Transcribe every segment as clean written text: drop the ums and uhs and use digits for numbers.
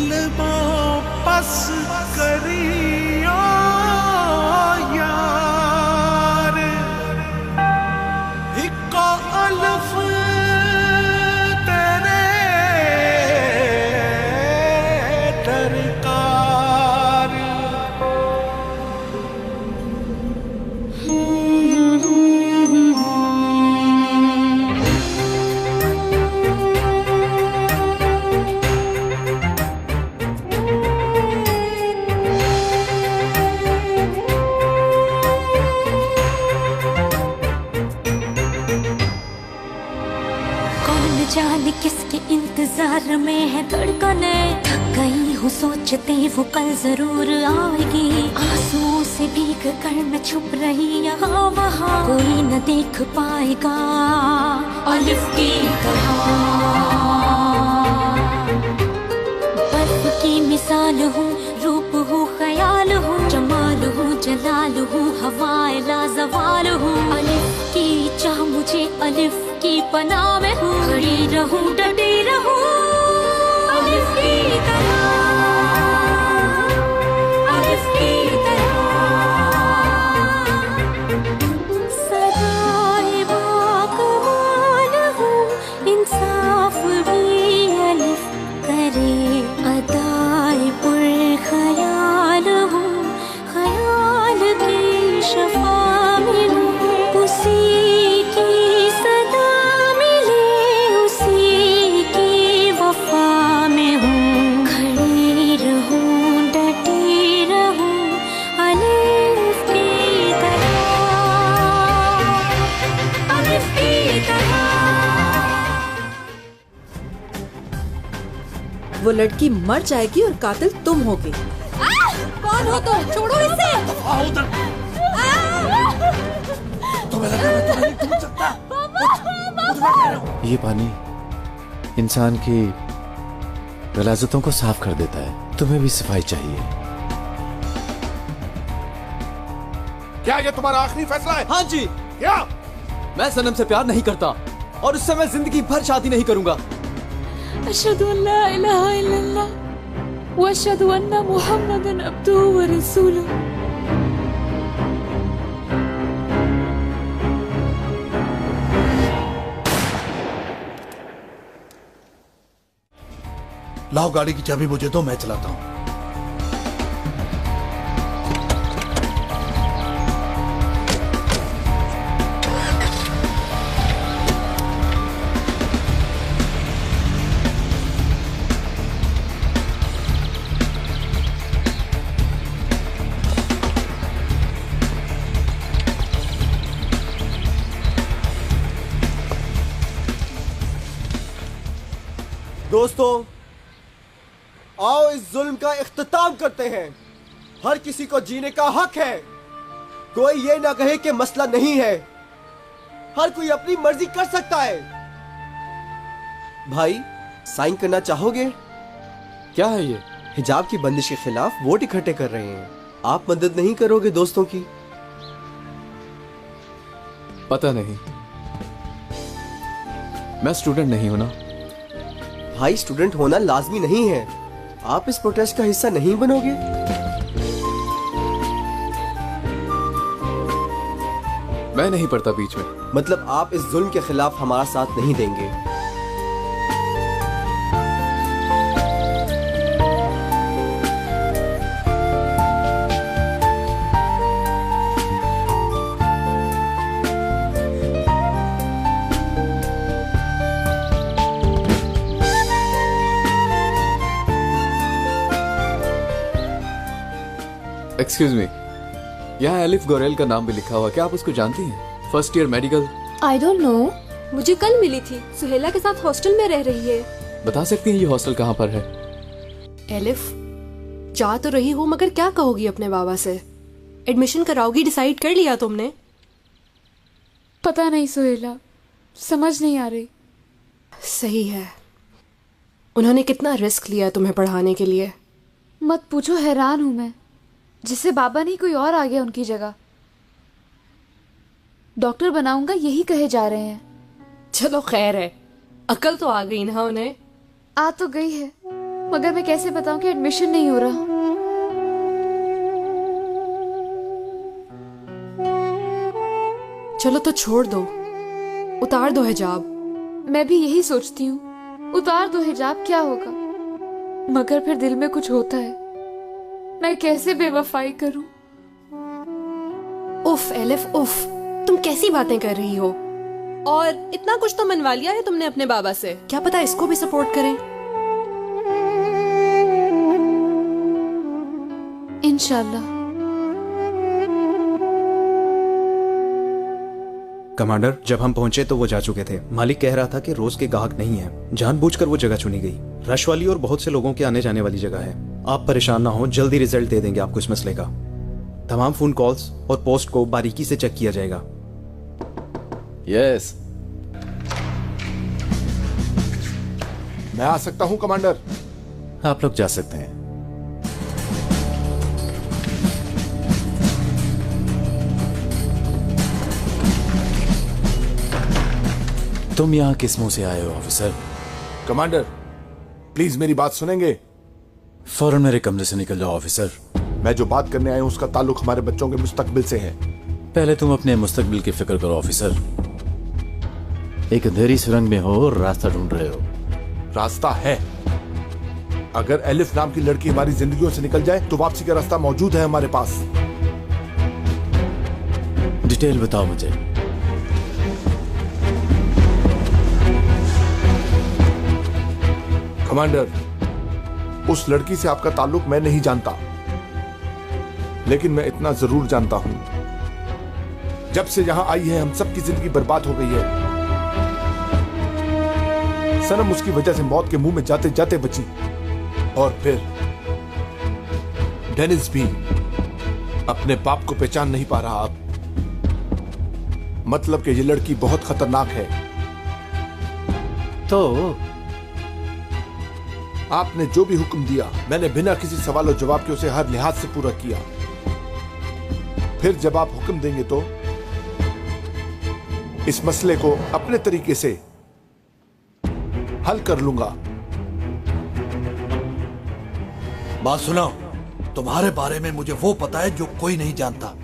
दिल वापस करियो यार, इको अल्फ तेरे दरकार। जाने किसके इंतजार में है धड़कने, थक गई हूँ सोचते वो कल जरूर आएगी। आंसुओं से भीग कर मैं छुप रही यहाँ वहाँ, कोई न देख पाएगा अलिफ की तरह। बर्फ की मिसाल हूँ, रूप हूँ, ख्याल हूँ, जमाल हूँ, जलाल हूँ, हवाए लाजवाल हूँ। अलिफ की चाह मुझे अलिफ की पनाह में हूँ, खड़ी रहूं डटी रहूं अलिफ की तरह, अलिफ की तरह। सदाए बाकमाल हूँ, इंसाफ भी अलिफ करे। अदाए पुरख्याल हूँ, ख्याल की शफा में हूँ, उसी की सदा मिले, उसी की वफा में हूँ। खड़ी रहूं डटी रहूं अलिफ की तरह, अलिफ की तरह। वो लड़की मर जाएगी और कातिल तुम होगे। कौन हो तुम? छोड़ो इसे। तुम्हें लगा मैं तुम्हें नहीं ढूंढ सकता? ये पानी इंसान की गलाजतों को साफ कर देता है, तुम्हें भी सफाई चाहिए। क्या ये तुम्हारा आखिरी फैसला है? हाँ जी। क्या? मैं सनम से प्यार नहीं करता और उससे मैं जिंदगी भर शादी नहीं करूंगा। अशहदु अल्ला इलाहा इल्लल्लाह व अशहदु अन्ना मुहम्मदन अब्दुहु व रसूलुहु। लाओ गाड़ी की चाबी मुझे दो, मैं चलाता हूँ। दोस्तों, आओ इस जुल्म का इख्तिताम करते हैं। हर किसी को जीने का हक है। कोई ये ना कहे कि मसला नहीं है। हर कोई अपनी मर्जी कर सकता है। भाई, साइन करना चाहोगे? क्या है ये? हिजाब की बंदिश के खिलाफ वोट इकट्ठे कर रहे हैं। आप मदद नहीं करोगे दोस्तों की? पता नहीं, मैं स्टूडेंट नहीं हूं ना। भाई, स्टूडेंट होना लाजमी नहीं है। आप इस प्रोटेस्ट का हिस्सा नहीं बनोगे? मैं नहीं पढ़ता बीच में। मतलब आप इस जुल्म के खिलाफ हमारा साथ नहीं देंगे? एक्सक्यूज मी, यहाँ एलिफ गोरेल का नाम भी लिखा हुआ, क्या आप उसको जानती हैं? First year medical. I don't know, मुझे कल मिली थी। सुहेला के साथ हॉस्टल में रह रही है। बता सकती हैं ये हॉस्टल कहाँ पर है? एलिफ, जा तो रही हो मगर क्या कहोगी अपने बाबा से? एडमिशन कराओगी, डिसाइड कर लिया तुमने? पता नहीं सुहेला, समझ नहीं आ रही। सही है। उन्होंने कितना रिस्क लिया तुम्हें पढ़ाने के लिए। मत पूछो, हैरान हूं मैं। जिससे बाबा नहीं, कोई और आ गया उनकी जगह। डॉक्टर बनाऊंगा यही कहे जा रहे हैं। चलो खैर है, अकल तो आ गई ना उन्हें। आ तो गई है, मगर मैं कैसे बताऊं कि एडमिशन नहीं हो रहा। चलो तो छोड़ दो, उतार दो हिजाब। मैं भी यही सोचती हूँ, उतार दो हिजाब, क्या होगा। मगर फिर दिल में कुछ होता है, मैं कैसे बेवफाई करूं। उफ एलिफ उफ, तुम कैसी बातें कर रही हो। और इतना कुछ तो मनवा लिया है तुमने अपने बाबा से, क्या पता इसको भी सपोर्ट करें। इंशाल्लाह। कमांडर, जब हम पहुंचे तो वो जा चुके थे। मालिक कह रहा था कि रोज के ग्राहक नहीं है, जानबूझकर वो जगह चुनी गई। रश वाली और बहुत से लोगों के आने जाने वाली जगह है। आप परेशान ना हो, जल्दी रिजल्ट दे देंगे आपको इस मसले का। तमाम फोन कॉल्स और पोस्ट को बारीकी से चेक किया जाएगा। यस। मैं आ सकता हूं कमांडर? आप लोग जा सकते हैं। तुम यहां किस मुंह से आए हो ऑफिसर? कमांडर प्लीज मेरी बात सुनेंगे? फौरन मेरे कमरे से निकल जाओ ऑफिसर। मैं जो बात करने आया हूं उसका ताल्लुक हमारे बच्चों के मुस्तकबिल से है। पहले तुम अपने मुस्तकबिल की फिक्र करो ऑफिसर। एक अंधेरी सुरंग में हो और रास्ता ढूंढ रहे हो। रास्ता है। अगर एलिफ नाम की लड़की हमारी जिंदगियों से निकल जाए तो वापसी का रास्ता मौजूद है हमारे पास। डिटेल बताओ मुझे। कमांडर, उस लड़की से आपका ताल्लुक मैं नहीं जानता, लेकिन मैं इतना जरूर जानता हूं, जब से यहां आई है हम सबकी जिंदगी बर्बाद हो गई है। सनम उसकी वजह से मौत के मुंह में जाते जाते बची, और फिर डेनिस भी अपने बाप को पहचान नहीं पा रहा अब। मतलब कि ये लड़की बहुत खतरनाक है। तो आपने जो भी हुक्म दिया मैंने बिना किसी सवाल और जवाब के उसे हर लिहाज से पूरा किया। फिर जब आप हुक्म देंगे तो इस मसले को अपने तरीके से हल कर लूंगा। बात सुनो, तुम्हारे बारे में मुझे वो पता है जो कोई नहीं जानता।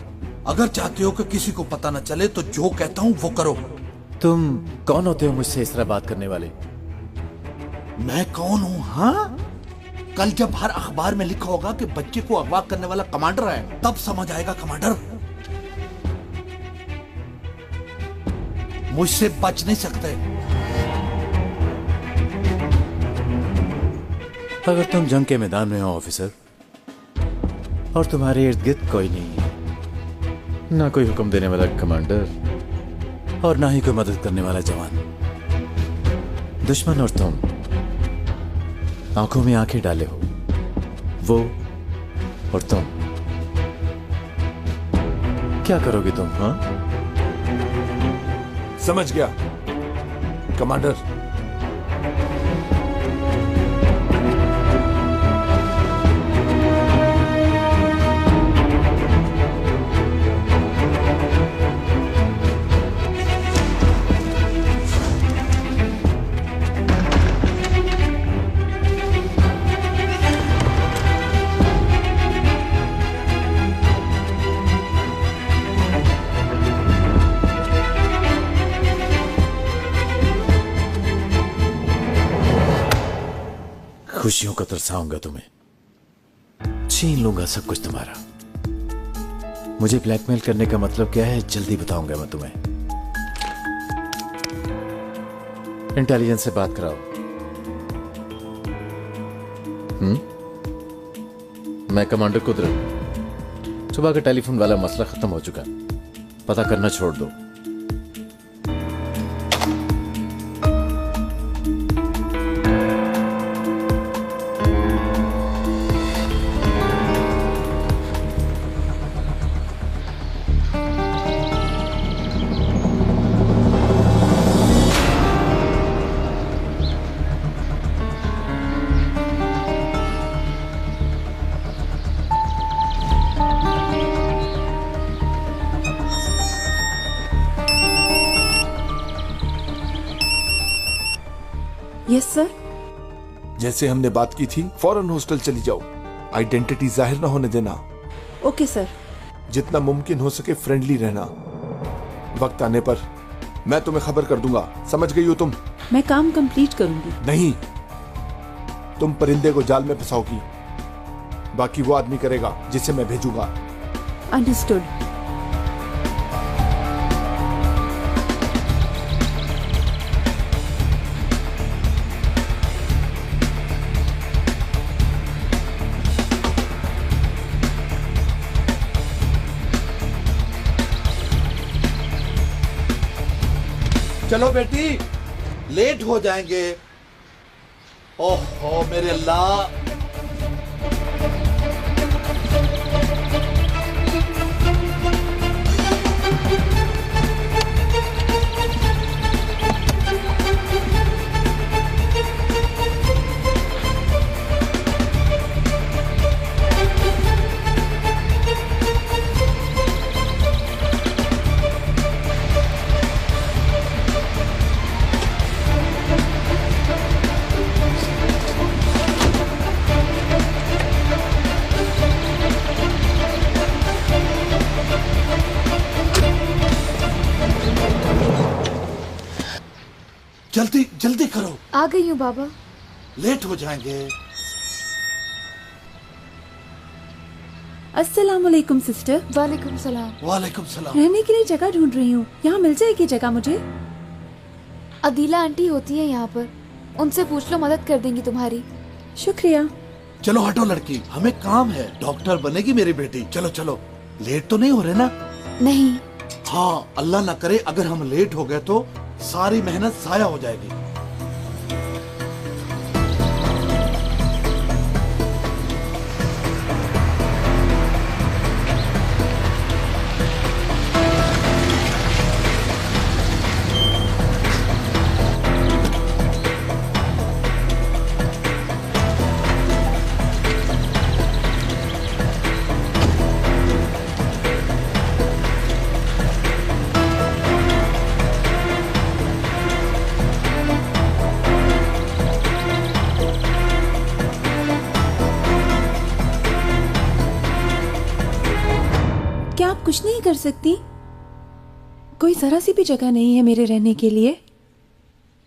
अगर चाहते हो कि किसी को पता न चले तो जो कहता हूं वो करो। तुम कौन होते हो मुझसे इस तरह बात करने वाले? मैं कौन हूं? हाँ, कल जब हर अखबार में लिखा होगा कि बच्चे को अगवा करने वाला कमांडर है, तब समझ आएगा कमांडर। मुझसे बच नहीं सकते। अगर तुम जंग के मैदान में हो ऑफिसर, और तुम्हारे इर्द गिर्द कोई नहीं है, ना कोई हुक्म देने वाला कमांडर और ना ही कोई मदद करने वाला जवान, दुश्मन और तुम आंखों में आंखें डाले हो, वो और तुम, क्या करोगे तुम? हाँ, समझ गया कमांडर। खुशियों को तरसाऊंगा तुम्हें, छीन लूंगा सब कुछ तुम्हारा। मुझे ब्लैकमेल करने का मतलब क्या है जल्दी बताऊंगा मैं तुम्हें। इंटेलिजेंस से बात कराओ। मैं कमांडर कुदरत। सुबह का टेलीफोन वाला मसला खत्म हो चुका, पता करना छोड़ दो। Yes sir. जैसे हमने बात की थी, फौरन हॉस्टल चली जाओ। आइडेंटिटी जाहिर ना होने देना। Okay sir. जितना मुमकिन हो सके फ्रेंडली रहना। वक्त आने पर मैं तुम्हें खबर कर दूंगा, समझ गई हो तुम? मैं काम कंप्लीट करूंगी। नहीं, तुम परिंदे को जाल में फंसाओगी, बाकी वो आदमी करेगा जिसे मैं भेजूंगा। अंडरस्टूड। चलो बेटी, लेट हो जाएंगे। ओहो मेरे अल्लाह। जल्दी जल्दी करो। आ गई हूँ बाबा। लेट हो जाएंगे। अस्सलाम वालेकुम सिस्टर। वालेकुम सलाम। वालेकुम सलाम। रहने के लिए जगह ढूंढ रही हूँ, यहाँ मिल जाएगी जगह मुझे? अदीला आंटी होती है यहाँ पर, उनसे पूछ लो, मदद कर देंगी तुम्हारी। शुक्रिया। चलो हटो लड़की, हमें काम है। डॉक्टर बनेगी मेरी बेटी। चलो चलो, लेट तो नहीं हो रहे ना? नहीं। हाँ, अल्लाह ना करे अगर हम लेट हो गए तो सारी मेहनत जाया हो जाएगी। कुछ नहीं कर सकती? कोई जरा सी भी जगह नहीं है मेरे रहने के लिए?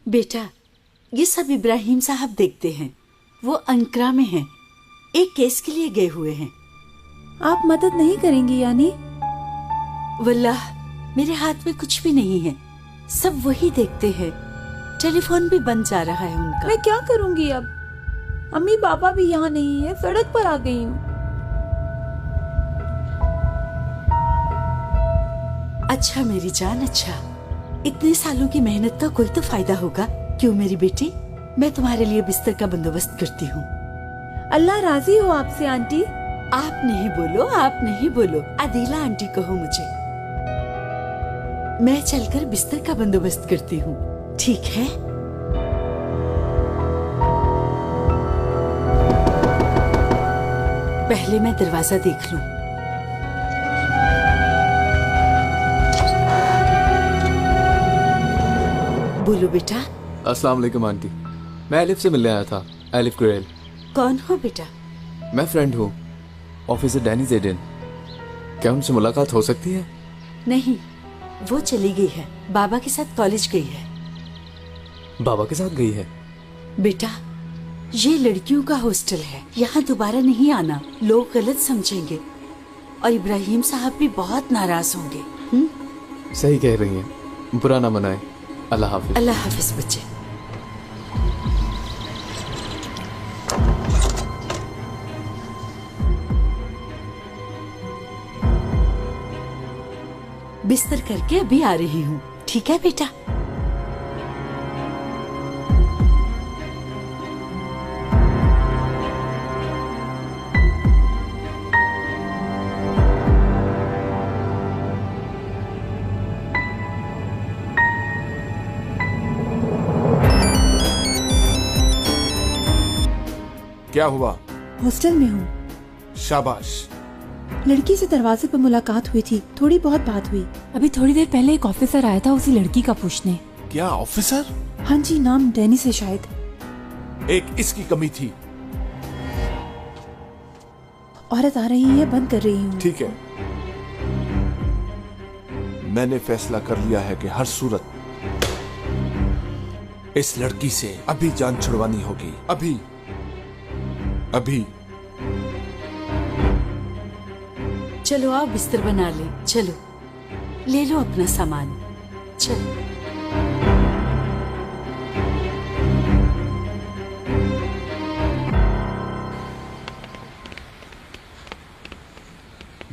बेटा, ये सब इब्राहिम साहब देखते हैं। वो अंकरा में हैं, एक केस के लिए गए हुए हैं। आप मदद नहीं करेंगी यानी? वल्लाह मेरे हाथ में कुछ भी नहीं है, सब वही देखते हैं। टेलीफोन भी बंद जा रहा है उनका। मैं क्या करूंगी अब? अम्मी पापा भी यहाँ नहीं है, सड़क पर आ गई हूँ। अच्छा मेरी जान, अच्छा, इतने सालों की मेहनत का कोई तो फायदा होगा। क्यों मेरी बेटी, मैं तुम्हारे लिए बिस्तर का बंदोबस्त करती हूँ। अल्लाह राजी हो आपसे आंटी। आप नहीं बोलो, आप नहीं बोलो, अदीला आंटी कहो मुझे। मैं चलकर बिस्तर का बंदोबस्त करती हूँ, ठीक है? पहले मैं दरवाजा देख लूं। बोलो बेटा। अस्सलाम वालेकुम आंटी, मैं एलिफ से मिलने आया था। एलिफ कुरैल। कौन हो बेटा? मैं फ्रेंड हूँ, ऑफिसर डैनी जेडन। क्या उनसे मुलाकात हो सकती है? नहीं, वो चली गई है, बाबा के साथ कॉलेज गई है। बाबा के साथ गई है? बेटा, ये लड़कियों का हॉस्टल है, यहाँ दोबारा नहीं आना, लोग गलत समझेंगे और इब्राहिम साहब भी बहुत नाराज होंगे। सही कह रही हैं, बुरा ना मनाए। अल्लाह हाफिज। अल्लाह हाफिज बच्चे। बिस्तर करके अभी आ रही हूँ, ठीक है बेटा? क्या हुआ? हॉस्टल में हूँ। शाबाश। लड़की से दरवाजे पर मुलाकात हुई थी, थोड़ी बहुत बात हुई। अभी थोड़ी देर पहले एक ऑफिसर आया था उसी लड़की का पूछने। क्या ऑफिसर? हाँ जी, नाम डैनी से शायद। एक इसकी कमी थी। औरत आ रही है, बंद कर रही हूँ। ठीक है, मैंने फैसला कर लिया है कि हर सूरत इस लड़की से अभी जान छुड़वानी होगी। अभी अभी। चलो आप बिस्तर बना ले, चलो ले लो अपना सामान, चलो।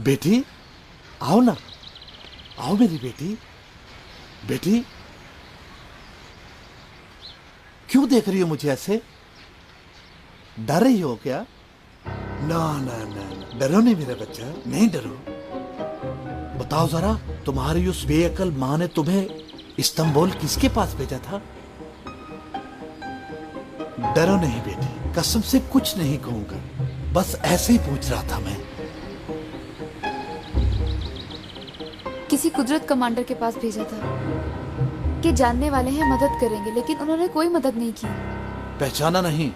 बेटी आओ ना, आओ मेरी बेटी। बेटी क्यों देख रही हो मुझे ऐसे? डर रही हो क्या? ना ना ना, डरो नहीं मेरा बच्चा, नहीं डरो। बताओ जरा, तुम्हारी उस बेअकल माँ ने तुम्हें इस्तांबुल किसके पास भेजा था? डरो नहीं बेटी, कसम से कुछ नहीं कहूंगा, बस ऐसे ही पूछ रहा था मैं। किसी कुदरत कमांडर के पास भेजा था कि जानने वाले हैं, मदद करेंगे, लेकिन उन्होंने कोई मदद नहीं की। पहचाना नहीं?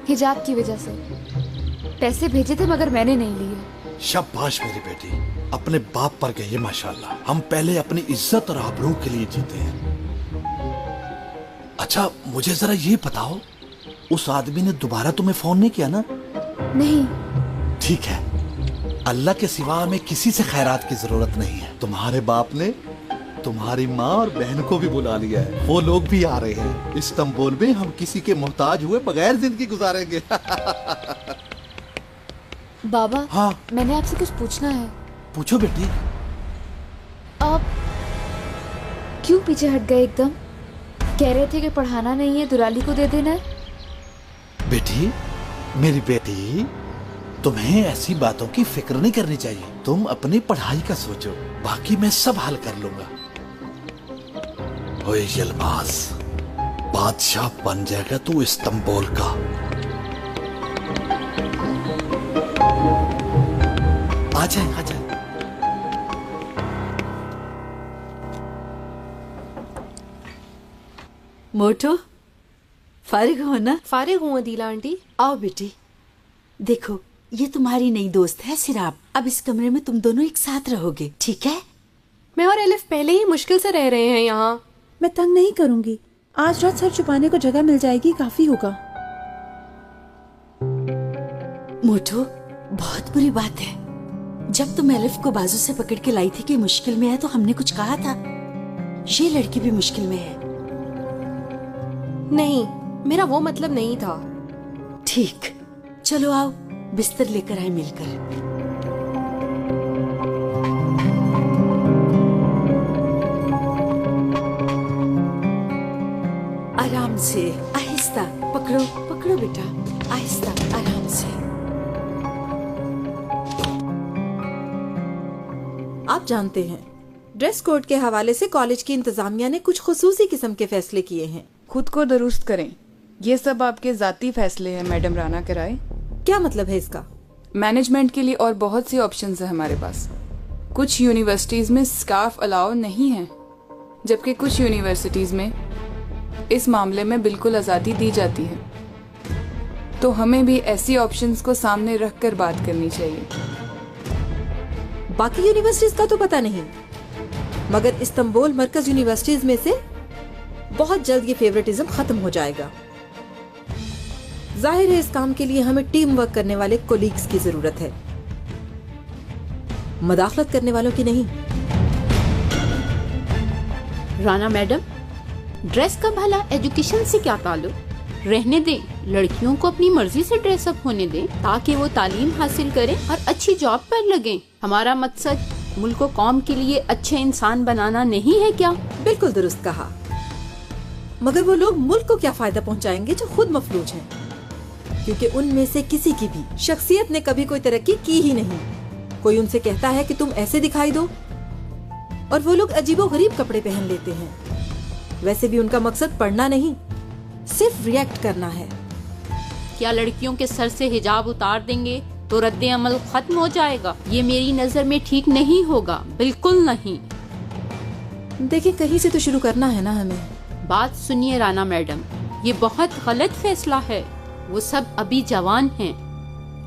हिजाब की वजह से पैसे भेजे थे मगर मैंने नहीं लिए। शाबाश मेरी बेटी, अपने बाप पर गई माशाल्लाह। हम पहले अपनी इज्जत और आबरू के लिए जीते हैं। अच्छा मुझे जरा ये बताओ, उस आदमी ने दोबारा तुम्हें फोन नहीं किया ना? नहीं। ठीक है, अल्लाह के सिवा हमें किसी से खैरात की जरूरत नहीं है। तुम्हारे बाप ने तुम्हारी माँ और बहन को भी बुला लिया है, वो लोग भी आ रहे हैं। इस्तांबुल में हम किसी के मोहताज हुए बगैर जिंदगी गुजारेंगे। बाबा, हाँ मैंने आपसे कुछ पूछना है। पूछो बेटी। आप क्यों पीछे हट गए एकदम? कह रहे थे कि पढ़ाना नहीं है, दुलाली को दे देना है। बेटी, मेरी बेटी, तुम्हें ऐसी बातों की फिक्र नहीं करनी चाहिए। तुम अपनी पढ़ाई का सोचो, बाकी मैं सब हल कर लूंगा। ओए यलमाज, बादशाह बन जाएगा तू इस्तांबुल का। आ जाए, आ जाए। मोटो, फारिग हो ना? फारिग हूँ अदीला आंटी। आओ बेटी, देखो ये तुम्हारी नई दोस्त है सिराब। अब इस कमरे में तुम दोनों एक साथ रहोगे, ठीक है? मैं और एलिफ पहले ही मुश्किल से रह रहे हैं यहाँ। मैं तंग नहीं करूंगी, आज रात सर छुपाने को जगह मिल जाएगी, काफी होगा। मोटो, बहुत बुरी बात है। जब तुम एलिफ को बाजू से पकड़ के लाई थी कि मुश्किल में है, तो हमने कुछ कहा था? ये लड़की भी मुश्किल में है। नहीं, मेरा वो मतलब नहीं था। ठीक, चलो आओ बिस्तर लेकर आए मिलकर। आराम से, आहिस्ता पकड़ो, पकड़ो बेटा, आहिस्ता, आराम से। आप जानते हैं, ड्रेस कोड के हवाले से कॉलेज की इंतजामिया ने कुछ खुसूसी किस्म के फैसले किए हैं। खुद को दुरुस्त करें, ये सब आपके जाती फैसले हैं मैडम राना कराए। क्या मतलब है इसका? मैनेजमेंट के लिए और बहुत सी ऑप्शंस है हमारे पास। कुछ यूनिवर्सिटीज में स्कार्फ अलाउ नहीं है, जबकि कुछ यूनिवर्सिटीज में इस मामले में बिल्कुल आज़ादी दी जाती है। तो हमें भी ऐसी ऑप्शंस को सामने रखकर बात करनी चाहिए। बाकी यूनिवर्सिटीज का तो पता नहीं, मगर इस्तांबुल मरकज यूनिवर्सिटीज में से बहुत जल्द ये फेवरेटिज्म खत्म हो जाएगा। जाहिर है इस काम के लिए हमें टीम वर्क करने वाले कोलीग्स की जरूरत है, मदाखलत करने वालों की नहीं। राना मैडम, ड्रेस का भला एजुकेशन से क्या ताल्लुक? रहने दें, लड़कियों को अपनी मर्जी से ड्रेसअप होने दें ताकि वो तालीम हासिल करें और अच्छी जॉब पर लगें। हमारा मकसद मुल्क को कौम के लिए अच्छे इंसान बनाना नहीं है क्या? बिल्कुल दुरुस्त कहा, मगर वो लोग मुल्क को क्या फायदा पहुंचाएंगे जो खुद मफलूज हैं, क्योंकि उनमें से किसी की भी शख्सियत ने कभी कोई तरक्की की ही नहीं। कोई उनसे कहता है कि तुम ऐसे दिखाई दो और वो लोग अजीबोगरीब कपड़े पहन लेते हैं। वैसे भी उनका मकसद पढ़ना नहीं, सिर्फ रिएक्ट करना है। क्या लड़कियों के सर से हिजाब उतार देंगे तो रद्द अमल खत्म हो जाएगा? ये मेरी नजर में ठीक नहीं होगा, बिल्कुल नहीं। देखिए, कहीं से तो शुरू करना है ना हमें। बात सुनिए राना मैडम, ये बहुत गलत फैसला है। वो सब अभी जवान हैं।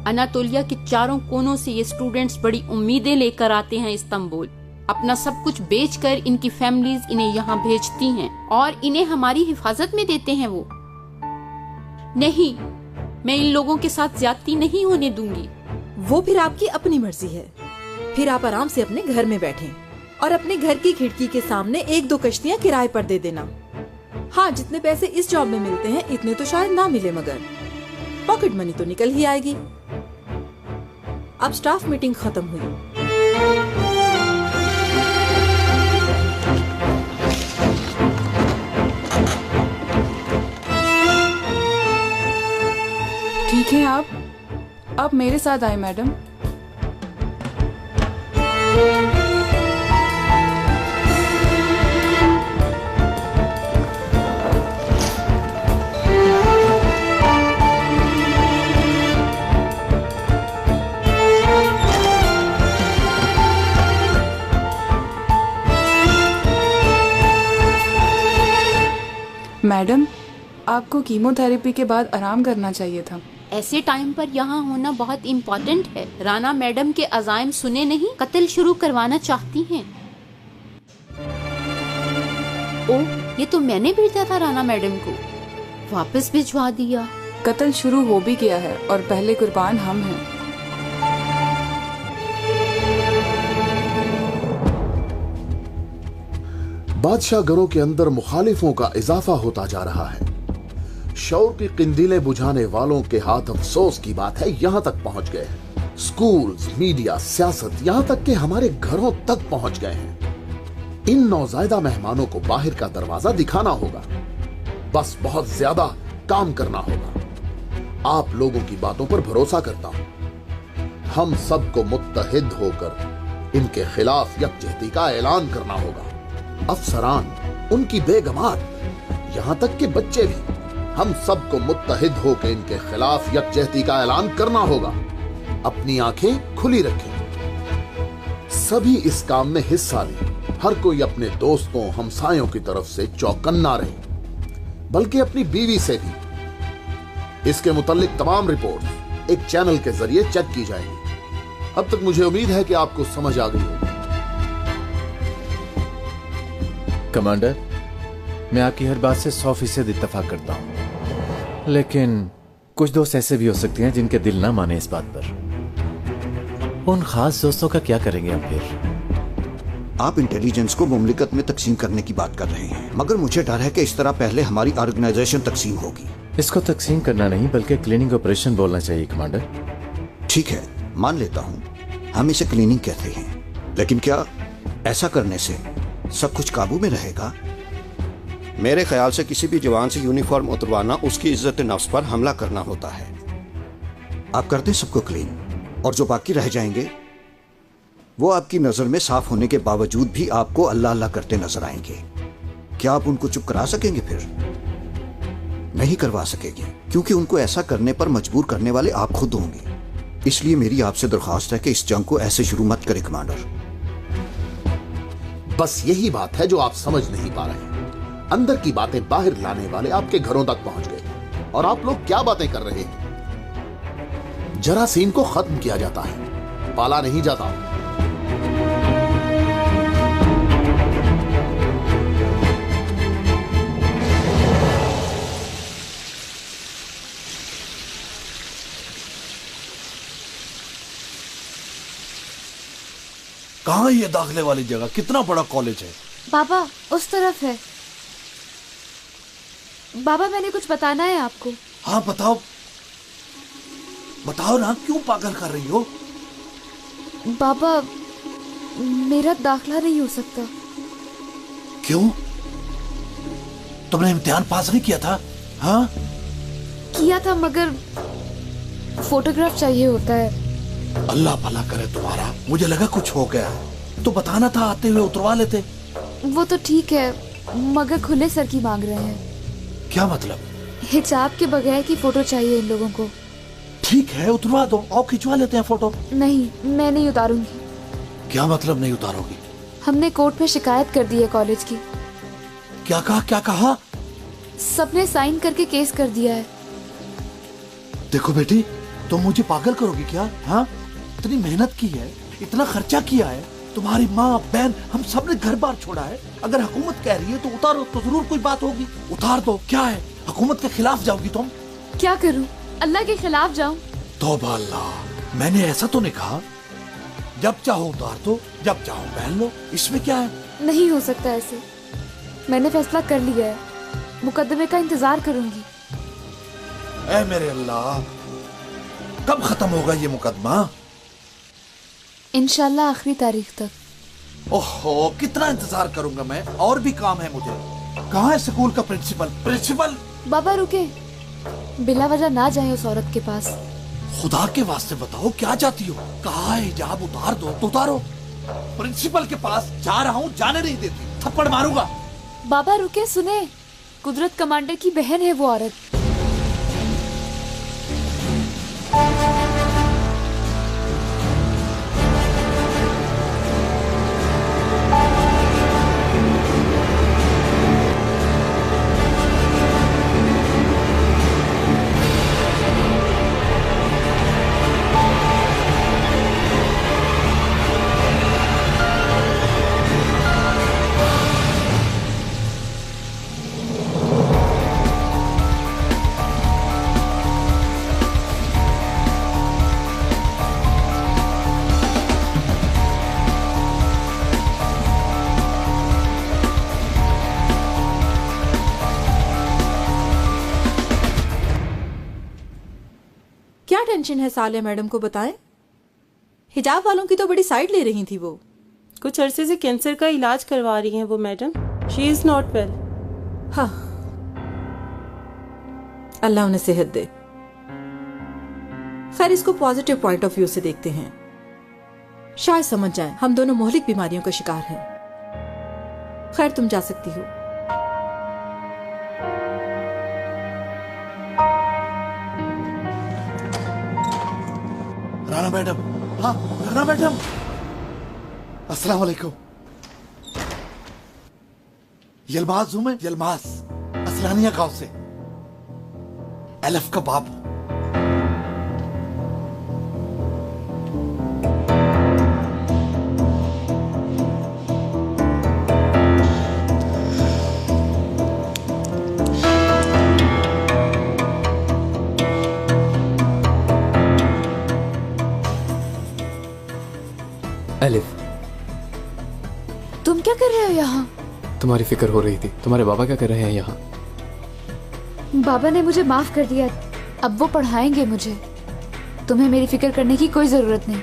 अनातोलिया के चारों कोनों से ये स्टूडेंट्स बड़ी उम्मीदें लेकर आते हैं इस्तांबुल। अपना सब कुछ बेचकर इनकी फैमिलीज इन्हें यहाँ भेजती हैं और इन्हें हमारी हिफाजत में देते हैं। वो नहीं, मैं इन लोगों के साथ ज्यादती नहीं होने दूंगी। वो फिर आपकी अपनी मर्जी है। फिर आप आराम से अपने घर में बैठें और अपने घर की खिड़की के सामने 1-2 कश्तियाँ किराए पर दे देना। हाँ, जितने पैसे इस जॉब में मिलते हैं इतने तो शायद ना मिले, मगर पॉकेट मनी तो निकल ही आएगी। अब स्टाफ मीटिंग खत्म हुई। ठीक है, आप मेरे साथ आए मैडम। मैडम, आपको कीमोथेरेपी के बाद आराम करना चाहिए था। ऐसे टाइम पर यहाँ होना बहुत इम्पोर्टेंट है। राना मैडम के अज़ाइम सुने नहीं, कत्ल शुरू करवाना चाहती हैं। ओह, ये तो मैंने भेजा था राना मैडम को, वापस भिजवा दिया। कत्ल शुरू हो भी गया है और पहले कुर्बान हम हैं। बादशाह घरों के अंदर मुखालिफों का इजाफा होता जा रहा है। शौर की किंदीलें बुझाने वालों के हाथ अफसोस की बात है यहां तक पहुंच गए हैं। स्कूल्स, मीडिया, सियासत, यहां तक कि हमारे घरों तक पहुंच गए हैं। इन नौजायदा मेहमानों को बाहर का दरवाजा दिखाना होगा, बस बहुत ज्यादा काम करना होगा। आप लोगों की बातों पर भरोसा करता हूं। हम सबको मुत्तहिद होकर इनके खिलाफ यकजहती का ऐलान करना होगा। अफसरान, उनकी बेगमात, यहां तक कि बच्चे भी, हम सबको मुत्तहिद होकर इनके खिलाफ यकजहती का ऐलान करना होगा। अपनी आंखें खुली रखें, सभी इस काम में हिस्सा लें। हर कोई अपने दोस्तों, हमसायों की तरफ से चौकन्ना रहे, बल्कि अपनी बीवी से भी। इसके मुताल्लिक तमाम रिपोर्ट्स एक चैनल के जरिए चेक की जाएंगी। अब तक मुझे उम्मीद है कि आपको समझ आ गई होगी। कमांडर, मैं आपकी हर बात से 100% इत्तेफाक करता हूं, लेकिन कुछ दोस्त ऐसे भी हो सकते हैं जिनके दिल ना माने इस बात पर। उन खास दोस्तों का क्या करेंगे हम फिर? आप इंटेलिजेंस को मुमलिकत में तकसीम करने की बात कर रहे हैं, मगर मुझे डर है कि इस तरह पहले हमारी ऑर्गेनाइजेशन तकसीम होगी। इसको तकसीम करना नहीं बल्कि क्लीनिंग ऑपरेशन बोलना चाहिए कमांडर। ठीक है, मान लेता हूँ, हम इसे क्लीनिंग कहते हैं, लेकिन क्या ऐसा करने से सब कुछ काबू में रहेगा? मेरे ख्याल से किसी भी जवान से यूनिफॉर्म उतरवाना उसकी इज्जत नफ्स पर हमला करना होता है। आप कर दें सबको क्लीन, और जो बाकी रह जाएंगे वो आपकी नजर में साफ होने के बावजूद भी आपको अल्लाह अल्लाह करते नजर आएंगे। क्या आप उनको चुप करा सकेंगे? फिर नहीं करवा सकेंगे, क्योंकि उनको ऐसा करने पर मजबूर करने वाले आप खुद होंगे। इसलिए मेरी आपसे दरख्वास्त है कि इस जंग को ऐसे शुरू मत करें कमांडर। बस यही बात है जो आप समझ नहीं पा रहे हैं। अंदर की बातें बाहर लाने वाले आपके घरों तक पहुंच गए, और आप लोग क्या बातें कर रहे हैं? जरासीम को खत्म किया जाता है, पाला नहीं जाता। कहाँ है ये दाखिले वाली जगह? कितना बड़ा कॉलेज है? बाबा, उस तरफ है। बाबा, मैंने कुछ बताना है आपको। हाँ बताओ, बताओ ना, क्यों पागल कर रही हो? बाबा, मेरा दाखिला नहीं हो सकता। क्यों? तुमने इम्तिहान पास नहीं किया था? हाँ किया था, मगर फोटोग्राफ चाहिए होता है। अल्लाह भला करे तुम्हारा। मुझे लगा कुछ हो गया है, तो बताना था, आते हुए उतरवा लेते। वो तो ठीक है, मगर खुले सर की मांग रहे हैं। क्या मतलब? हिजाब के बगैर की फोटो चाहिए इन लोगों को। ठीक है, उतरवा दो, आओ खिंचवा लेते हैं फोटो। नहीं, मैं नहीं उतारूंगी। क्या मतलब नहीं उतारोगी? हमने कोर्ट में शिकायत कर दी है कॉलेज की। क्या कहा? क्या कहा? सबने साइन करके केस कर दिया है। देखो बेटी, तुम मुझे पागल करोगी क्या? हाँ, इतनी मेहनत की है, इतना खर्चा किया है, तुम्हारी माँ बहन हम सब ने घर बार छोड़ा है। अगर हुकूमत कह रही है तो उतारो, तो जरूर कोई बात होगी। उतार दो। क्या है, हुकूमत के खिलाफ जाओगी तुम? क्या करूं? अल्लाह के खिलाफ जाऊं? तौबा अल्लाह, मैंने ऐसा तो नहीं कहा। जब चाहो उतार दो, जब चाहो पहन लो, इसमें क्या है? नहीं हो सकता ऐसे। मैंने फैसला कर लिया है, मुकदमे का इंतजार करूंगी। ऐ मेरे अल्लाह, कब खत्म होगा ये मुकदमा? इंशाल्लाह आखिरी तारीख तक। ओहो, कितना इंतजार करूंगा मैं, और भी काम है मुझे। कहाँ है स्कूल का प्रिंसिपल? बाबा रुके, बिला वजह ना जाए उस औरत के पास। खुदा के वास्ते बताओ क्या चाहती हो? कहा है हिजाब उतार दो तो उतारो। प्रिंसिपल के पास जा रहा हूँ, जाने नहीं देती, थप्पड़ मारूंगा। बाबा रुके, सुने, कुदरत कमांडर की बहन है वो औरत। क्या टेंशन है साले मैडम को बताएं? हिजाब वालों की तो बड़ी साइड ले रही थी वो। कुछ अरसे से कैंसर का इलाज करवा रही हैं वो madam. She is not well. हाँ, अल्लाह उन्हें सेहत दे। खैर, इसको पॉजिटिव पॉइंट ऑफ व्यू से देखते हैं, शायद समझ जाएं हम दोनों मोहलिक बीमारियों का शिकार हैं। खैर, तुम जा सकती हो। राना मैडम, हाँ राना मैडम, अस्सलाम वालेकुम। यलमाज हूं मैं, यलमाज, असलानिया गांव से, एलफ का बाप हूं। एलिफ, तुम क्या कर रहे हो यहाँ? तुम्हारी फिक्र हो रही थी। तुम्हारे बाबा क्या कर रहे हैं यहाँ? बाबा ने मुझे माफ कर दिया, अब वो पढ़ाएंगे मुझे। तुम्हें मेरी फिक्र करने की कोई जरूरत नहीं।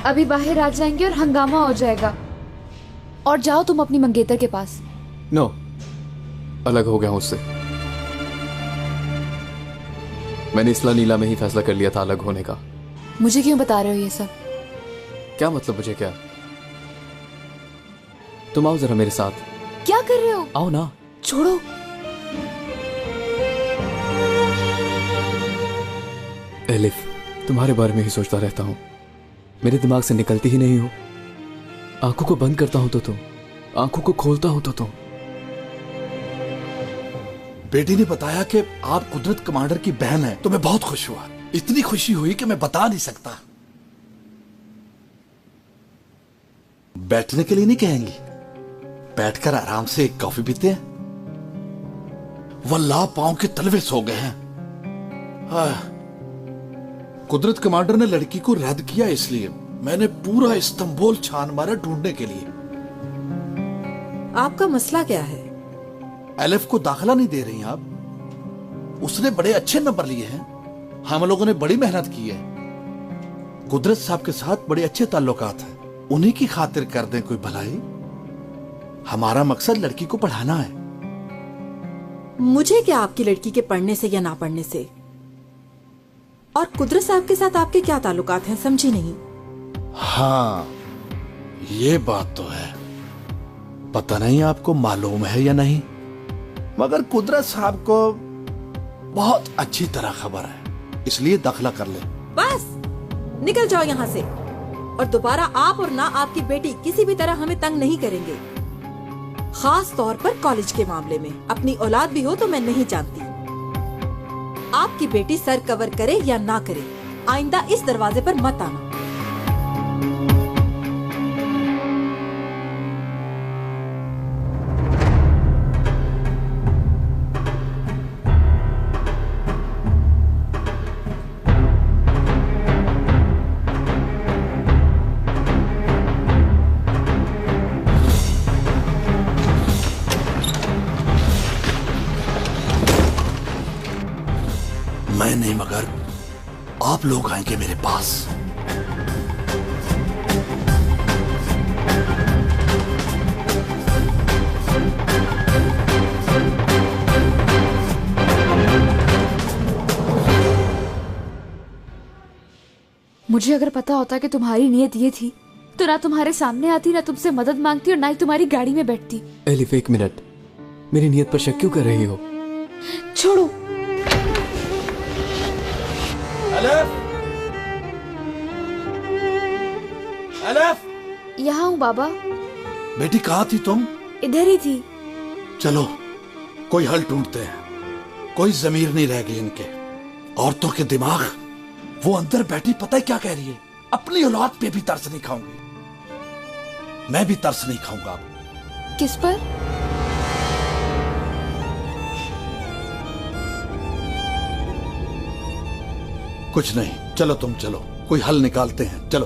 अभी बाहर आ जाएंगे और हंगामा हो जाएगा। और जाओ तुम अपनी मंगेतर के पास। नो, अलग हो गया हूं उससे। मैंने इसला नीला में ही फैसला कर लिया था अलग होने का। मुझे क्यों बता रहे हो ये सब? क्या मतलब मुझे क्या? तुम आओ जरा मेरे साथ। क्या कर रहे हो? आओ ना। छोड़ो। एलिफ, तुम्हारे बारे में ही सोचता रहता हूं, मेरे दिमाग से निकलती ही नहीं हो। आंखों को बंद करता हूं तो तुम, आंखों को खोलता हूं तो तुम। बेटी ने बताया कि आप कुदरत कमांडर की बहन हैं, तो मैं बहुत खुश हुआ। इतनी खुशी हुई कि मैं बता नहीं सकता। बैठने के लिए नहीं कहेंगी? बैठकर आराम से एक कॉफी पीते हैं। वल्लाह पांव के तलवे सो गए हैं। कुदरत कमांडर ने लड़की को रद्द किया, इसलिए मैंने पूरा इस्तांबुल छान मारा ढूंढने के लिए। आपका मसला क्या है? एलिफ को दाखिला नहीं दे रही आप? उसने बड़े अच्छे नंबर लिए हैं, हम लोगों ने बड़ी मेहनत की है। कुदरत साहब के साथ बड़े अच्छे ताल्लुकात हैं, उन्हीं की खातिर कर दें कोई भलाई। हमारा मकसद लड़की को पढ़ाना है। मुझे क्या आपकी लड़की के पढ़ने से या ना पढ़ने से? और कुदरत साहब के साथ आपके क्या ताल्लुकात हैं, समझी नहीं। हाँ, ये बात तो है। पता नहीं आपको मालूम है या नहीं, मगर कुदरत साहब को बहुत अच्छी तरह खबर है, इसलिए दाखिला कर ले। बस निकल जाओ यहाँ से, और दोबारा आप और ना आपकी बेटी किसी भी तरह हमें तंग नहीं करेंगे। खास तौर पर कॉलेज के मामले में। अपनी औलाद भी हो तो मैं नहीं जानती। आपकी बेटी सर कवर करे या ना करे, आइंदा इस दरवाजे पर मत आना। मैं नहीं मगर आप लोग आएंगे मेरे पास। मुझे अगर पता होता कि तुम्हारी नीयत ये थी तो ना तुम्हारे सामने आती, ना तुमसे मदद मांगती और ना ही तुम्हारी गाड़ी में बैठती। एलिफ, एक मिनट, मेरी नीयत पर शक क्यों कर रही हो? छोड़ो। एलिफ! यहाँ हूँ बाबा। बेटी कहाँ थी तुम? इधर ही थी। चलो कोई हल ढूंढते हैं। कोई जमीर नहीं रह गई इनके। औरतों के दिमाग, वो अंदर बैठी पता है क्या कह रही है? अपनी औलाद पे भी तरस नहीं खाऊंगी। मैं भी तरस नहीं खाऊंगा। किस पर? कुछ नहीं, चलो तुम चलो, कोई हल निकालते हैं, चलो।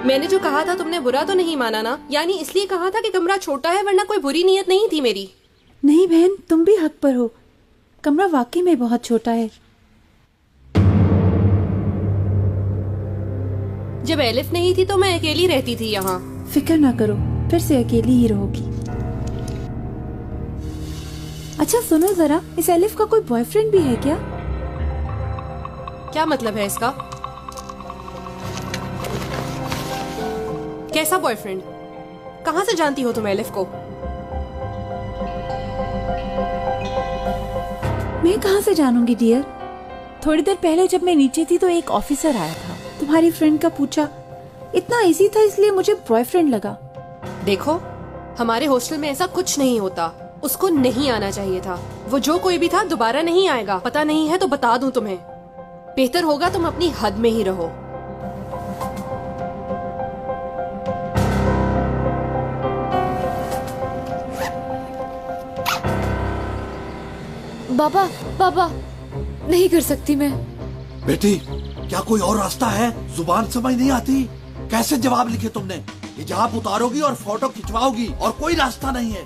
मैंने जो कहा था तुमने बुरा तो नहीं माना ना? यानी इसलिए कहा था कि कमरा छोटा है, वरना कोई बुरी नीयत नहीं थी मेरी। नहीं बहन, तुम भी हक पर हो। कमरा वाकई में बहुत छोटा है। जब एलिफ नहीं थी तो मैं अकेली रहती थी यहाँ। फिक्र ना करो, फिर से अकेली ही रहोगी। अच्छा सुनो जरा, इस एलिफ का कोई बॉयफ्रेंड भी है क्या? क्या मतलब है इसका? कैसा बॉयफ्रेंड? कहाँ से जानती हो तुम एलिफ को? मैं कहाँ से जानूंगी डियर? थोड़ी देर पहले जब मैं नीचे थी तो एक ऑफिसर आया था, तुम्हारी फ्रेंड का पूछा। इतना इजी था इसलिए मुझे बॉयफ्रेंड लगा। देखो, हमारे हॉस्टल में ऐसा कुछ नहीं होता। उसको नहीं आना चाहिए था। वो जो कोई भी था दोबारा नहीं आएगा। पता नहीं है तो बता दूं तुम्हें। बेहतर होगा तुम अपनी हद में ही रहो। बाबा, बाबा, नहीं कर सकती मैं। बेटी, क्या कोई और रास्ता है? जुबान समझ नहीं आती? कैसे जवाब लिखे तुमने? हिजाब उतारोगी और फोटो खिंचवाओगी और कोई रास्ता नहीं है।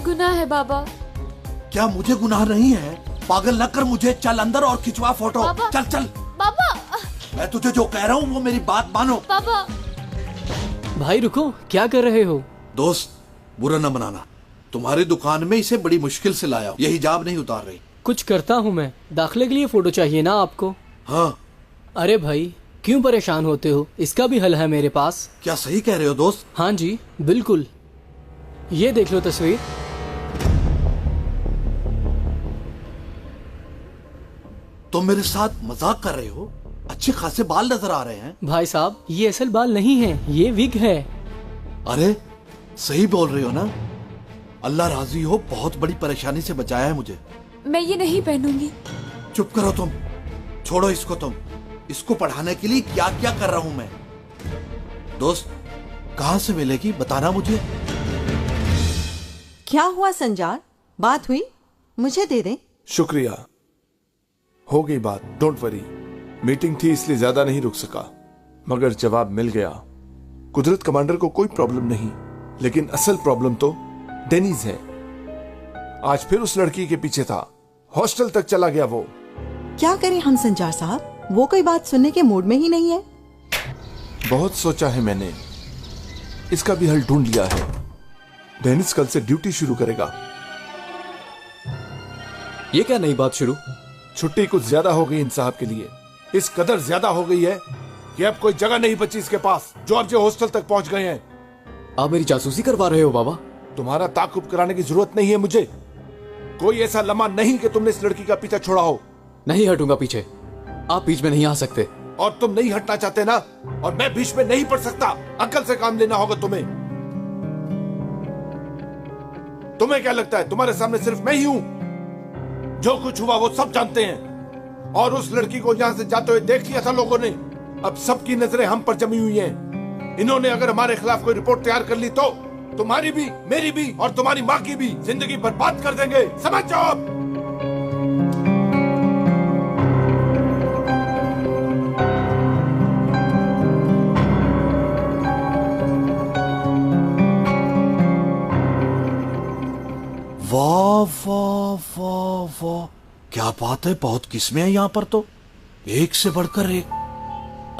गुनाह है बाबा। क्या मुझे गुनाह नहीं है? पागल न कर मुझे। चल अंदर और खिंचवा फोटो। बाबा, चल चल। बाबा, मैं तुझे जो कह रहा हूँ वो मेरी बात मानो। बाबा। भाई रुको, क्या कर रहे हो? दोस्त, बुरा न मनाना। तुम्हारी दुकान में इसे बड़ी मुश्किल से लाया। ये हिजाब नहीं उतार रही। कुछ करता हूँ मैं। दाखिले के लिए फोटो चाहिए ना आपको? हाँ। अरे भाई, क्यों परेशान होते हो? इसका भी हल है मेरे पास। क्या सही कह रहे हो दोस्त? हाँ जी, बिल्कुल। ये देख लो तस्वीर। तुम मेरे साथ मजाक कर रहे हो? अच्छे खासे बाल नजर आ रहे हैं। भाई साहब, ये असल बाल नहीं है, ये विग है। अरे सही बोल रहे हो ना? अल्लाह राजी हो, बहुत बड़ी परेशानी से बचाया है मुझे। मैं ये नहीं पहनूंगी। चुप करो तुम। छोड़ो इसको तुम। इसको पढ़ाने के लिए क्या क्या कर रहा हूं मैं। दोस्त, कहां से मिलेगी बताना मुझे। क्या हुआ संजार? बात हुई? मुझे दे दें। शुक्रिया, हो गई बात। Don't worry. मीटिंग थी इसलिए ज्यादा नहीं रुक सका, मगर जवाब मिल गया। कुदरत कमांडर को कोई प्रॉब्लम नहीं, लेकिन असल प्रॉब्लम तो डेनीज है। आज फिर उस लड़की के पीछे था। हॉस्टल तक चला गया वो। क्या करें हम संजार साहब? वो कोई बात सुनने के मूड में ही नहीं है। बहुत सोचा है मैंने, इसका भी हल ढूंढ लिया है। डेनिस कल से ड्यूटी शुरू करेगा। ये क्या नई बात शुरू? छुट्टी कुछ ज्यादा हो गई इन साहब के लिए। इस कदर ज्यादा हो गई है कि अब कोई जगह नहीं बची इसके पास। जो अब जो हॉस्टल तक पहुंच गए हैं। आप मेरी जासूसी करवा रहे हो बाबा? तुम्हारा ताकुब कराने की जरूरत नहीं है मुझे। कोई ऐसा लम्हा नहीं कि तुमने इस लड़की का पीछा छोड़ा हो। नहीं हटूंगा पीछे, आप बीच में नहीं आ सकते। और तुम नहीं हटना चाहते ना, और मैं बीच में नहीं पड़ सकता। अक्ल से काम लेना होगा तुम्हें। तुम्हें क्या लगता है तुम्हारे सामने सिर्फ मैं ही हूं? जो कुछ हुआ वो सब जानते हैं। और उस लड़की को यहां से जाते हुए देख लिया था लोगों ने। अब सबकी नजरें हम पर जमी हुई हैं। इन्होंने अगर हमारे खिलाफ कोई रिपोर्ट तैयार कर ली तो तुम्हारी भी, मेरी भी और तुम्हारी माँ की भी जिंदगी बर्बाद कर देंगे। समझ जाओ आप। वाह वाह वाह वाह, क्या बात है। बहुत किस्में हैं यहाँ पर तो, एक से बढ़कर एक।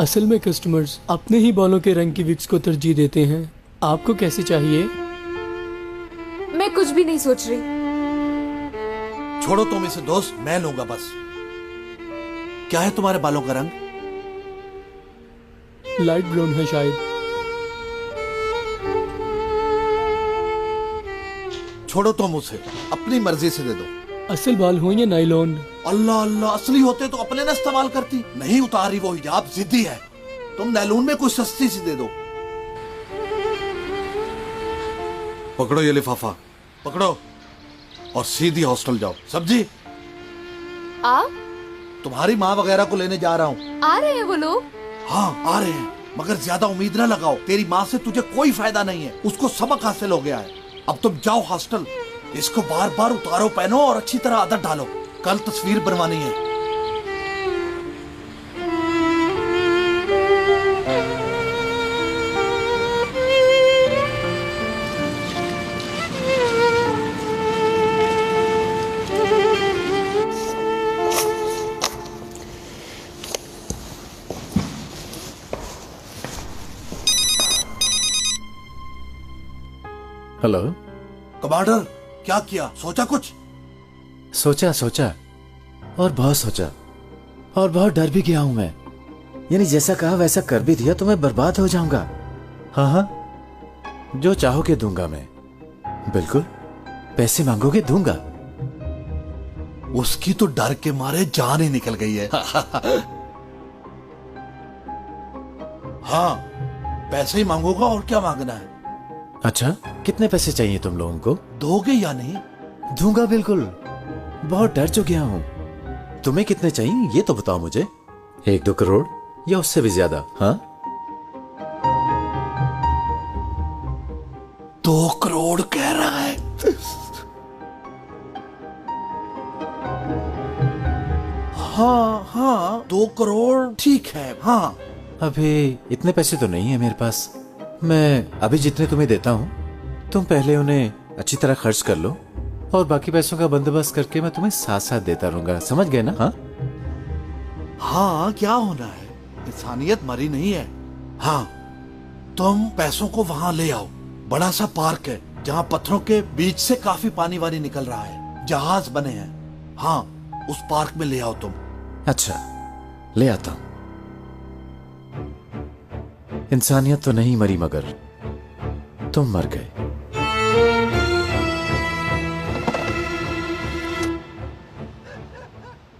असल में कस्टमर्स अपने ही बालों के रंग की विक्स को तरजीह देते हैं। आपको कैसी चाहिए? मैं कुछ भी नहीं सोच रही। छोड़ो तुम इसे दोस्त, मैं लूंगा बस। क्या है तुम्हारे बालों का रंग? लाइट ब्राउन है शायद। छोड़ो तुम उसे, अपनी मर्जी से दे दो। असल बाल हो या नाइलॉन? अल्लाह अल्लाह, असली होते तो अपने न इस्तेमाल करती। नहीं उतारी वो हिजाब, जिद्दी है। तुम नैलून में कुछ सस्ती सी दे दो। पकड़ो ये लिफाफा, पकड़ो और सीधी हॉस्टल जाओ। सब्जी, आप? तुम्हारी माँ वगैरह को लेने जा रहा हूँ। आ रहे हैं वो लोग? हाँ आ रहे हैं, मगर ज्यादा उम्मीद न लगाओ। तेरी माँ से तुझे कोई फायदा नहीं है, उसको सबक हासिल हो गया है। अब तुम जाओ हॉस्टल, इसको बार बार उतारो, पहनो और अच्छी तरह आदत डालो। कल तस्वीर बनवानी है। हेलो कमांडर, क्या किया? सोचा कुछ? सोचा और बहुत सोचा, और बहुत डर भी गया हूं मैं। यानी जैसा कहा वैसा कर भी दिया तो मैं बर्बाद हो जाऊंगा। हाँ हाँ, जो चाहोगे दूंगा मैं, बिल्कुल। पैसे मांगोगे दूंगा। उसकी तो डर के मारे जान ही निकल गई है। हाँ, पैसे ही मांगूंगा, और क्या मांगना है? अच्छा, कितने पैसे चाहिए तुम लोगों को? दोगे या नहीं? दूंगा बिल्कुल। बहुत डर चुका हूं। तुम्हें कितने चाहिए ये तो बताओ मुझे। 1-2 करोड़ या उससे भी ज्यादा? हाँ, 2 करोड़ कह रहा है। हाँ हाँ, 2 करोड़ ठीक है। हाँ, अभी इतने पैसे तो नहीं है मेरे पास। मैं अभी जितने तुम्हें देता हूँ तुम पहले उन्हें अच्छी तरह खर्च कर लो, और बाकी पैसों का बंदोबस्त करके मैं तुम्हें साथ साथ देता रहूंगा। समझ गए ना? हाँ हाँ, क्या होना है, इंसानियत मरी नहीं है। हाँ, तुम पैसों को वहां ले आओ। बड़ा सा पार्क है जहाँ पत्थरों के बीच से काफी पानी वानी निकल रहा है, जहाज बने हैं। हाँ, उस पार्क में ले आओ तुम। अच्छा, ले आता हूं। इंसानियत तो नहीं मरी, मगर तुम मर गए।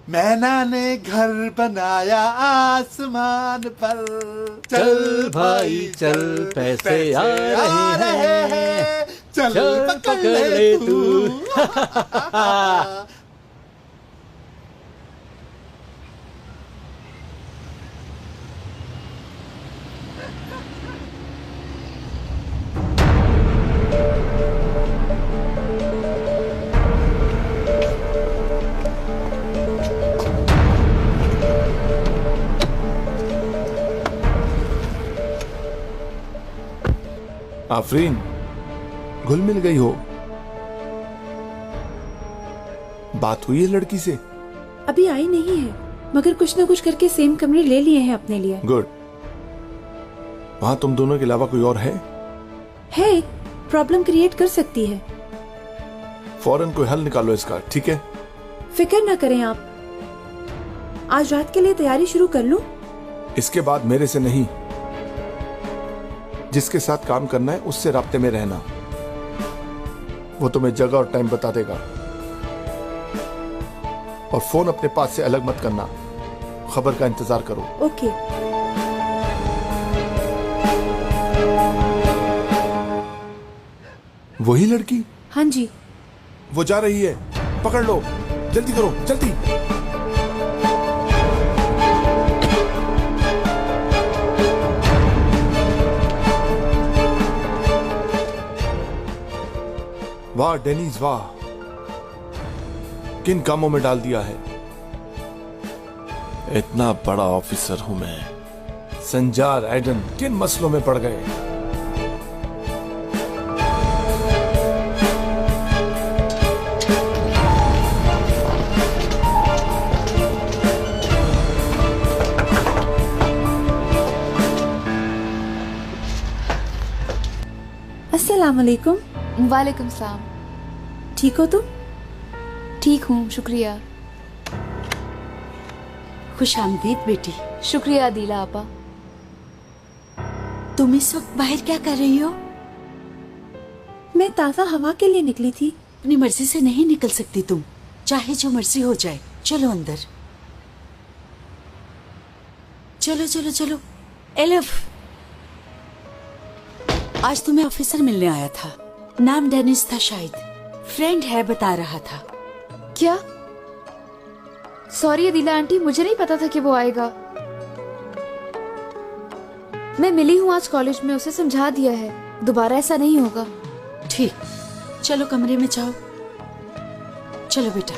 मैना ने घर बनाया आसमान पर। चल भाई चल, पैसे आ रहे हैं, चल पकड़ ले तू। आफरीन, घुल मिल गई हो? बात हुई है लड़की से? अभी आई नहीं है, मगर कुछ ना कुछ करके सेम कमरे ले लिए हैं अपने लिए। गुड। वहां तुम दोनों के अलावा कोई और है? प्रॉब्लम क्रिएट कर सकती है। फौरन कोई हल निकालो इसका, ठीक है? फिक्र ना करें आप। आज रात के लिए तैयारी शुरू कर लूं? इसके बाद मेरे से नहीं, जिसके साथ काम करना है उससे राब्ते में रहना। वो तुम्हें जगह और टाइम बता देगा। और फोन अपने पास से अलग मत करना। खबर का इंतजार करो। ओके। वही लड़की? हाँ जी। वो जा रही है, पकड़ लो, जल्दी करो, जल्दी। वाह डेनिस वाह, किन कामों में डाल दिया है। इतना बड़ा ऑफिसर हूं मैं। संजार एडन किन मसलों में पड़ गए। अस्सलाम वालेकुम। वालेकुम सलाम। ठीक हो तुम? ठीक हूँ, शुक्रिया। खुश आमदीद बेटी। शुक्रिया आदिला आपा। तुम इस वक्त बाहर क्या कर रही हो? मैं ताज़ा हवा के लिए निकली थी। अपनी मर्जी से नहीं निकल सकती तुम, चाहे जो मर्जी हो जाए। चलो अंदर, चलो चलो चलो। एलिफ, आज तुम्हें ऑफिसर मिलने आया था। नाम डेनिस था, शायद फ्रेंड है, बता रहा था। क्या? सॉरी अदिला आंटी, मुझे नहीं पता था कि वो आएगा। मैं मिली हूँ आज कॉलेज में, उसे समझा दिया है, दोबारा ऐसा नहीं होगा। ठीक, चलो कमरे में जाओ। चलो बेटा।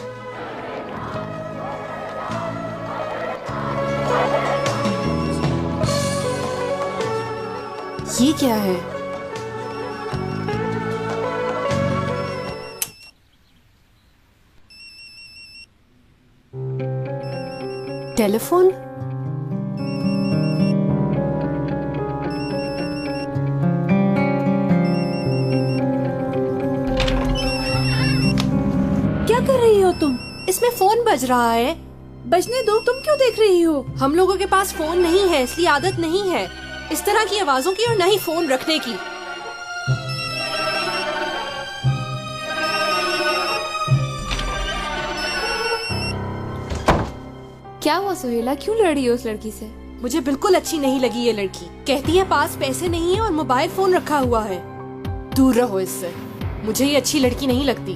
ये क्या है? टेलीफोन? क्या कर रही हो तुम? इसमें फोन बज रहा है। बजने दो, तुम क्यों देख रही हो? हम लोगों के पास फोन नहीं है, इसलिए आदत नहीं है इस तरह की आवाजों की और न ही फोन रखने की। क्या हुआ सुहेला, क्यों लड़ रही हो उस लड़की से? मुझे बिल्कुल अच्छी नहीं लगी ये लड़की। कहती है पास पैसे नहीं है और मोबाइल फोन रखा हुआ है। दूर रहो इससे, मुझे ये अच्छी लड़की नहीं लगती।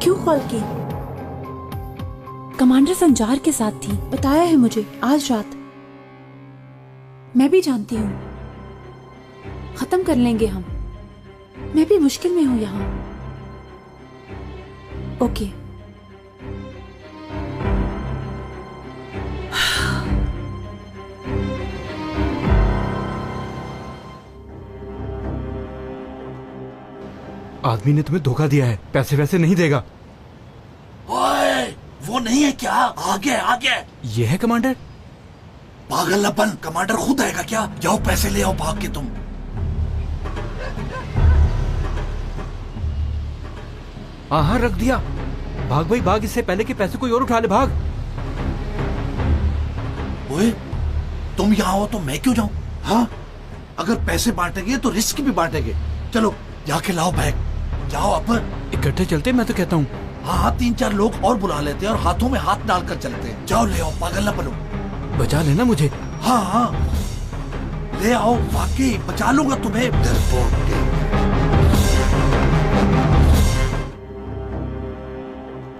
क्यों कॉल की? कमांडर संजार के साथ थी, बताया है मुझे आज रात। मैं भी जानती हूँ, खत्म कर लेंगे हम। मैं भी मुश्किल में हूं यहाँ। ओके। आदमी ने तुम्हें धोखा दिया है, पैसे वैसे नहीं देगा। ओए, वो नहीं है क्या? आ गया। ये है कमांडर? पागलपन, कमांडर खुद आएगा क्या? जाओ पैसे ले आओ भाग के तुम। हाँ रख दिया। भाग भाई भाग, इससे पहले कि पैसे कोई और उठा ले, भाग। ओए, तुम यहाँ हो तो मैं क्यों जाऊं? हाँ, अगर पैसे बांटेंगे तो रिस्क भी बांटेंगे। चलो जाके लाओ बैग, जाओ। अब इकट्ठे चलते, मैं तो कहता हूँ। हाँ, 3-4 लोग और बुला लेते हैं और हाथों में हाथ डालकर चलते हैं। जाओ ले आओ, पागल ना बनो। बचा लेना मुझे। हाँ, ले आओ, वाकई बचा लूंगा तुम्हें।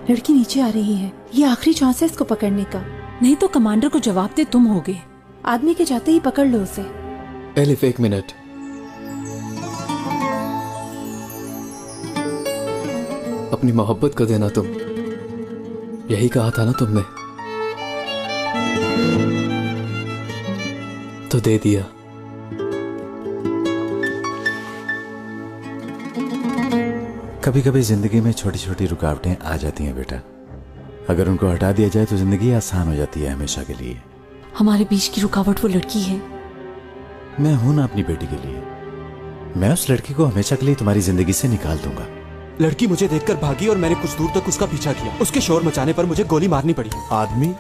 लड़की नीचे आ रही है, ये आखिरी चांस है इसको पकड़ने का, नहीं तो कमांडर को जवाब दे तुम होगे। आदमी के जाते ही पकड़ लो उसे। Elif, 1 minute. अपनी मोहब्बत को देना तुम, यही कहा था ना तुमने, तो दे दिया। कभी कभी जिंदगी में छोटी छोटी रुकावटें आ जाती हैं बेटा, अगर उनको हटा दिया जाए तो जिंदगी आसान हो जाती है हमेशा के लिए। हमारे बीच की रुकावट वो लड़की है। मैं हूं ना अपनी बेटी के लिए, मैं उस लड़की को हमेशा के लिए तुम्हारी जिंदगी से निकाल दूंगा। लड़की मुझे देखकर भागी और मैंने कुछ दूर तक उसका पीछा किया। उसके शोर मचाने पर मुझे गोली मारनी पड़ी। आदमी